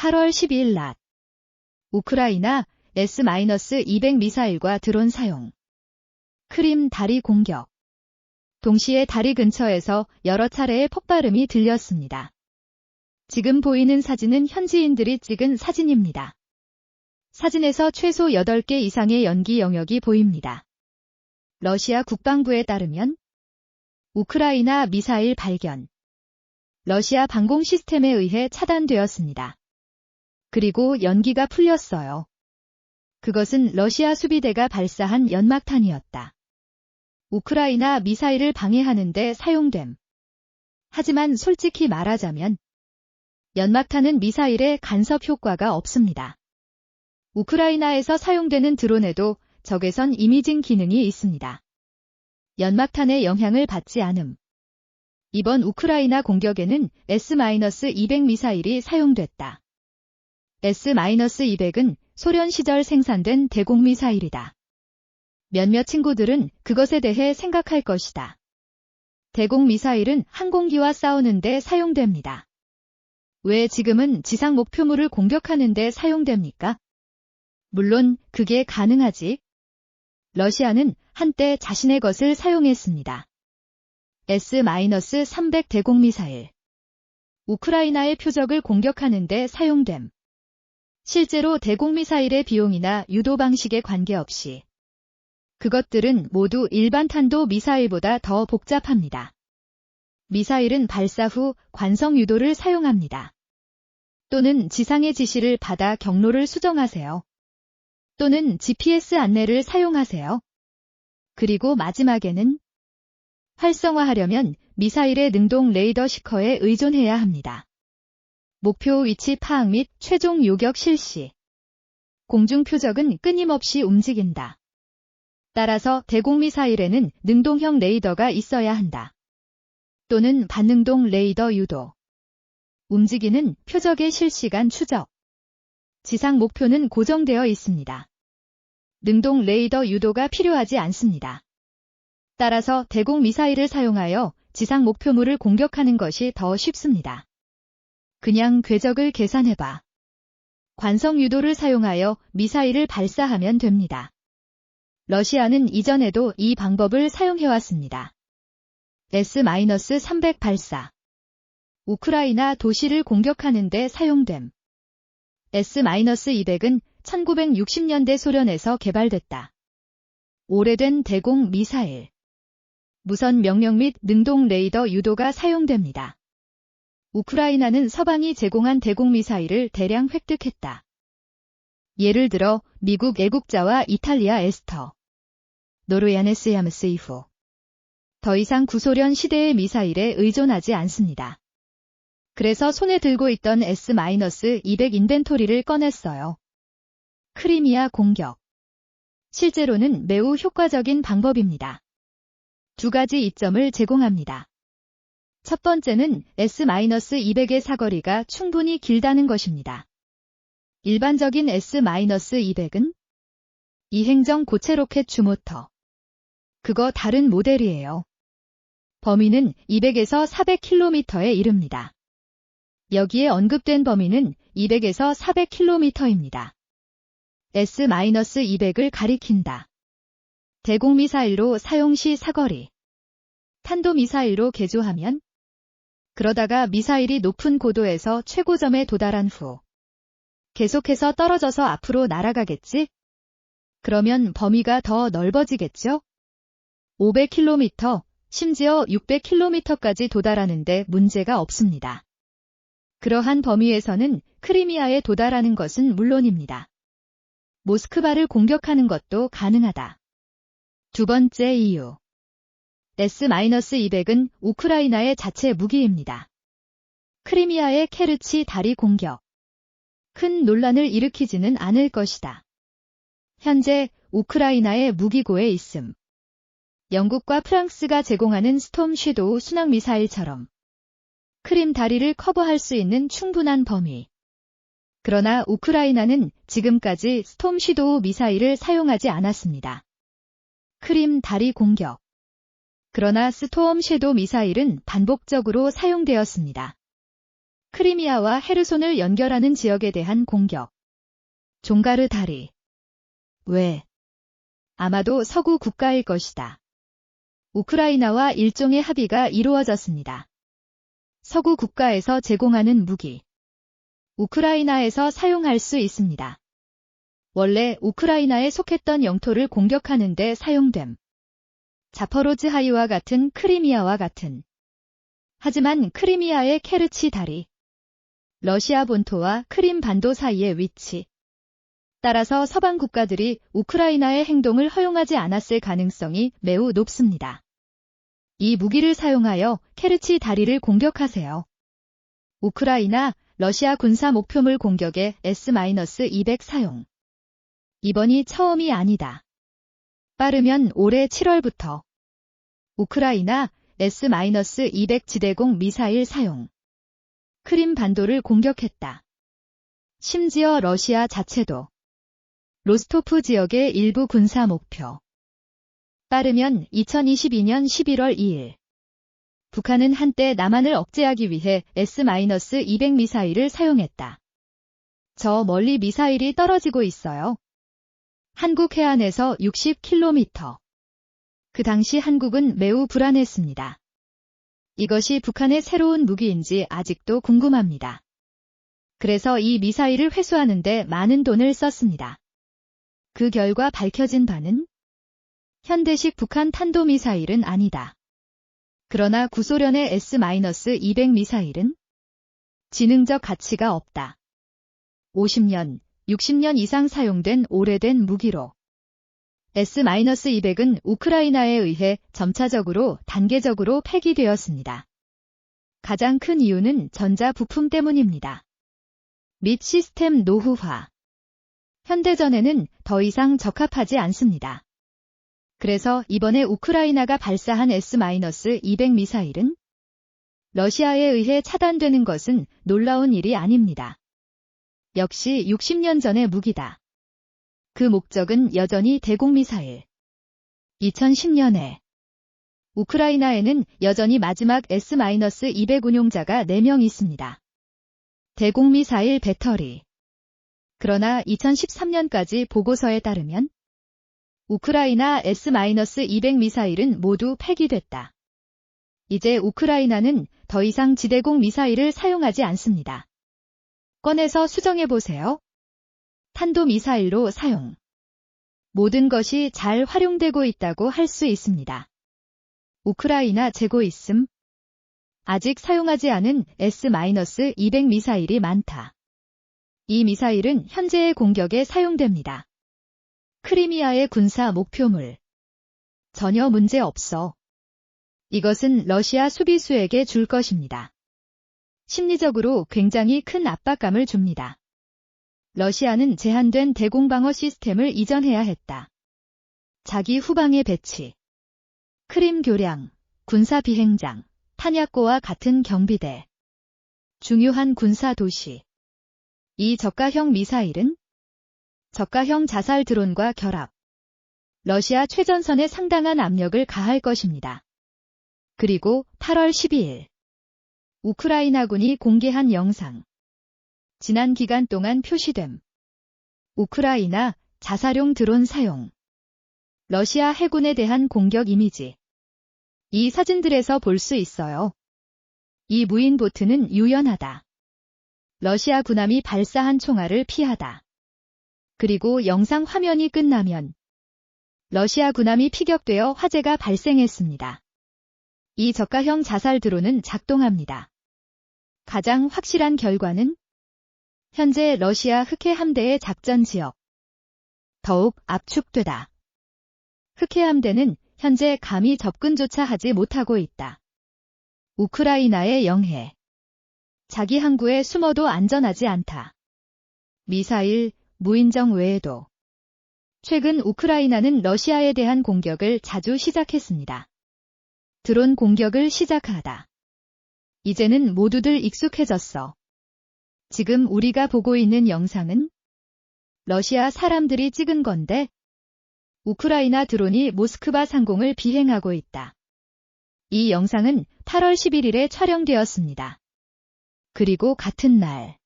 8월 12일 낮 우크라이나 S-200 미사일과 드론 사용. 크림 다리 공격. 동시에 다리 근처에서 여러 차례의 폭발음이 들렸습니다. 지금 보이는 사진은 현지인들이 찍은 사진입니다. 사진에서 최소 8개 이상의 연기 영역이 보입니다. 러시아 국방부에 따르면 우크라이나 미사일 발견. 러시아 방공 시스템에 의해 차단되었습니다. 그리고 연기가 풀렸어요. 그것은 러시아 수비대가 발사한 연막탄이었다. 우크라이나 미사일을 방해하는 데 사용됨. 하지만 솔직히 말하자면 연막탄은 미사일에 간섭 효과가 없습니다. 우크라이나에서 사용되는 드론에도 적외선 이미징 기능이 있습니다. 연막탄의 영향을 받지 않음. 이번 우크라이나 공격에는 S-200 미사일이 사용됐다. S-200은 소련 시절 생산된 대공 미사일이다. 몇몇 친구들은 그것에 대해 생각할 것이다. 대공 미사일은 항공기와 싸우는 데 사용됩니다. 왜 지금은 지상 목표물을 공격하는 데 사용됩니까? 물론 그게 가능하지. 러시아는 한때 자신의 것을 사용했습니다. S-300 대공 미사일. 우크라이나의 표적을 공격하는 데 사용됨. 실제로 대공 미사일의 비용이나 유도 방식에 관계없이 그것들은 모두 일반 탄도 미사일보다 더 복잡합니다. 미사일은 발사 후 관성 유도를 사용합니다. 또는 지상의 지시를 받아 경로를 수정하세요. 또는 GPS 안내를 사용하세요. 그리고 마지막에는 활성화하려면 미사일의 능동 레이더 시커에 의존해야 합니다. 목표 위치 파악 및 최종 요격 실시. 공중 표적은 끊임없이 움직인다. 따라서 대공 미사일에는 능동형 레이더가 있어야 한다. 또는 반능동 레이더 유도. 움직이는 표적의 실시간 추적. 지상 목표는 고정되어 있습니다. 능동 레이더 유도가 필요하지 않습니다. 따라서 대공 미사일을 사용하여 지상 목표물을 공격하는 것이 더 쉽습니다. 그냥 궤적을 계산해봐. 관성 유도를 사용하여 미사일을 발사하면 됩니다. 러시아는 이전에도 이 방법을 사용해왔습니다. S-300 발사. 우크라이나 도시를 공격하는 데 사용됨. S-200은 1960년대 소련에서 개발됐다. 오래된 대공 미사일. 무선 명령 및 능동 레이더 유도가 사용됩니다. 우크라이나는 서방이 제공한 대공 미사일을 대량 획득했다. 예를 들어 미국 애국자와 이탈리아 에스터, 노르야네스 야무스 이후 더 이상 구소련 시대의 미사일에 의존하지 않습니다. 그래서 손에 들고 있던 S-200 인벤토리를 꺼냈어요. 크리미아 공격. 실제로는 매우 효과적인 방법입니다. 두 가지 이점을 제공합니다. 첫 번째는 S-200의 사거리가 충분히 길다는 것입니다. 일반적인 S-200은 이행정 고체 로켓 주모터. 그거 다른 모델이에요. 범위는 200에서 400km에 이릅니다. 여기에 언급된 범위는 200에서 400km입니다. S-200을 가리킨다. 대공미사일로 사용 시 사거리. 탄도미사일로 개조하면 그러다가 미사일이 높은 고도에서 최고점에 도달한 후 계속해서 떨어져서 앞으로 날아가겠지? 그러면 범위가 더 넓어지겠죠? 500km, 심지어 600km까지 도달하는데 문제가 없습니다. 그러한 범위에서는 크리미아에 도달하는 것은 물론입니다. 모스크바를 공격하는 것도 가능하다. 두 번째 이유. S-200은 우크라이나의 자체 무기입니다. 크리미아의 케르치 다리 공격. 큰 논란을 일으키지는 않을 것이다. 현재 우크라이나의 무기고에 있음. 영국과 프랑스가 제공하는 스톰 섀도우 순항 미사일처럼 크림 다리를 커버할 수 있는 충분한 범위. 그러나 우크라이나는 지금까지 스톰 섀도우 미사일을 사용하지 않았습니다. 크림 다리 공격. 그러나 스톰 섀도우 미사일은 반복적으로 사용되었습니다. 크리미아와 헤르손을 연결하는 지역에 대한 공격. 종가르 다리. 왜? 아마도 서구 국가일 것이다. 우크라이나와 일종의 합의가 이루어졌습니다. 서구 국가에서 제공하는 무기. 우크라이나에서 사용할 수 있습니다. 원래 우크라이나에 속했던 영토를 공격하는 데 사용됨. 자포로즈하이와 같은 크리미아와 같은. 하지만 크리미아의 케르치 다리. 러시아 본토와 크림 반도 사이의 위치. 따라서 서방 국가들이 우크라이나의 행동을 허용하지 않았을 가능성이 매우 높습니다. 이 무기를 사용하여 케르치 다리를 공격하세요. 우크라이나, 러시아 군사 목표물 공격에 S-200 사용. 이번이 처음이 아니다. 빠르면 올해 7월부터 우크라이나 S-200 지대공 미사일 사용. 크림 반도를 공격했다. 심지어 러시아 자체도 로스토프 지역의 일부 군사 목표. 빠르면 2022년 11월 2일. 북한은 한때 남한을 억제하기 위해 S-200 미사일을 사용했다. 저 멀리 미사일이 떨어지고 있어요. 한국 해안에서 60km. 그 당시 한국은 매우 불안했습니다. 이것이 북한의 새로운 무기인지 아직도 궁금합니다. 그래서 이 미사일을 회수하는데 많은 돈을 썼습니다. 그 결과 밝혀진 바는 현대식 북한 탄도미사일은 아니다. 그러나 구소련의 S-200 미사일은 지능적 가치가 없다. 50년, 60년 이상 사용된 오래된 무기로 S-200은 우크라이나에 의해 점차적으로 단계적으로 폐기되었습니다. 가장 큰 이유는 전자 부품 때문입니다. 및 시스템 노후화. 현대전에는 더 이상 적합하지 않습니다. 그래서 이번에 우크라이나가 발사한 S-200 미사일은 러시아에 의해 차단되는 것은 놀라운 일이 아닙니다. 역시 60년 전의 무기다. 그 목적은 여전히 대공미사일. 2010년에 우크라이나에는 여전히 마지막 S-200 운용자가 4명 있습니다. 대공미사일 배터리. 그러나 2013년까지 보고서에 따르면 우크라이나 S-200 미사일은 모두 폐기됐다. 이제 우크라이나는 더 이상 지대공 미사일을 사용하지 않습니다. 꺼내서 수정해보세요. 탄도미사일로 사용. 모든 것이 잘 활용되고 있다고 할 수 있습니다. 우크라이나 재고 있음. 아직 사용하지 않은 S-200 미사일이 많다. 이 미사일은 현재의 공격에 사용됩니다. 크리미아의 군사 목표물. 전혀 문제 없어. 이것은 러시아 수비수에게 줄 것입니다. 심리적으로 굉장히 큰 압박감을 줍니다. 러시아는 제한된 대공방어 시스템을 이전해야 했다. 자기 후방에 배치. 크림 교량, 군사 비행장, 탄약고와 같은 경비대. 중요한 군사 도시. 이 저가형 미사일은 저가형 자살 드론과 결합. 러시아 최전선에 상당한 압력을 가할 것입니다. 그리고 8월 12일. 우크라이나군이 공개한 영상. 지난 기간 동안 표시됨. 우크라이나 자살용 드론 사용. 러시아 해군에 대한 공격 이미지. 이 사진들에서 볼 수 있어요. 이 무인 보트는 유연하다. 러시아 군함이 발사한 총알을 피하다. 그리고 영상 화면이 끝나면 러시아 군함이 피격되어 화재가 발생했습니다. 이 저가형 자살 드론은 작동합니다. 가장 확실한 결과는 현재 러시아 흑해 함대의 작전 지역. 더욱 압축되다. 흑해 함대는 현재 감히 접근조차 하지 못하고 있다. 우크라이나의 영해. 자기 항구에 숨어도 안전하지 않다. 미사일, 무인정 외에도. 최근 우크라이나는 러시아에 대한 공격을 자주 시작했습니다. 드론 공격을 시작하다. 이제는 모두들 익숙해졌어. 지금 우리가 보고 있는 영상은 러시아 사람들이 찍은 건데 우크라이나 드론이 모스크바 상공을 비행하고 있다. 이 영상은 8월 11일에 촬영되었습니다. 그리고 같은 날.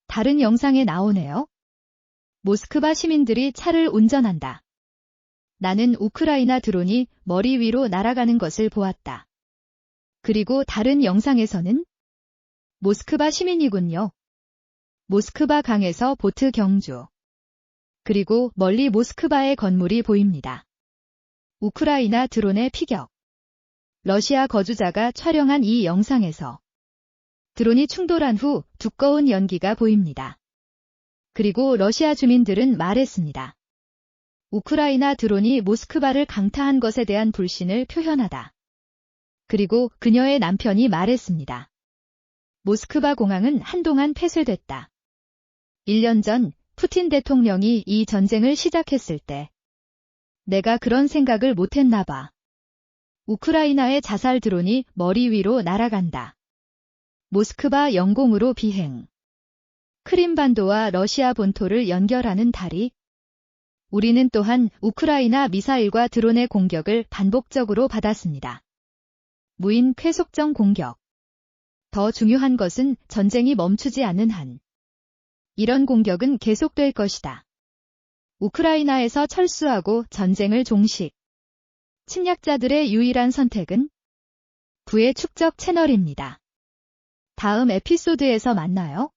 다른 영상에 나오네요. 모스크바 시민들이 차를 운전한다. 나는 우크라이나 드론이 머리 위로 날아가는 것을 보았다. 그리고 다른 영상에서는 모스크바 시민이군요. 모스크바 강에서 보트 경주. 그리고 멀리 모스크바의 건물이 보입니다. 우크라이나 드론의 피격. 러시아 거주자가 촬영한 이 영상에서 드론이 충돌한 후 두꺼운 연기가 보입니다. 그리고 러시아 주민들은 말했습니다. 우크라이나 드론이 모스크바를 강타한 것에 대한 불신을 표현하다. 그리고 그녀의 남편이 말했습니다. 모스크바 공항은 한동안 폐쇄됐다. 1년 전 푸틴 대통령이 이 전쟁을 시작했을 때 내가 그런 생각을 못했나 봐. 우크라이나의 자살 드론이 머리 위로 날아간다. 모스크바 영공으로 비행. 크림반도와 러시아 본토를 연결하는 다리. 우리는 또한 우크라이나 미사일과 드론의 공격을 반복적으로 받았습니다. 무인 쾌속정 공격. 더 중요한 것은 전쟁이 멈추지 않는 한 이런 공격은 계속될 것이다. 우크라이나에서 철수하고 전쟁을 종식. 침략자들의 유일한 선택은 부의 축적 채널입니다. 다음 에피소드에서 만나요.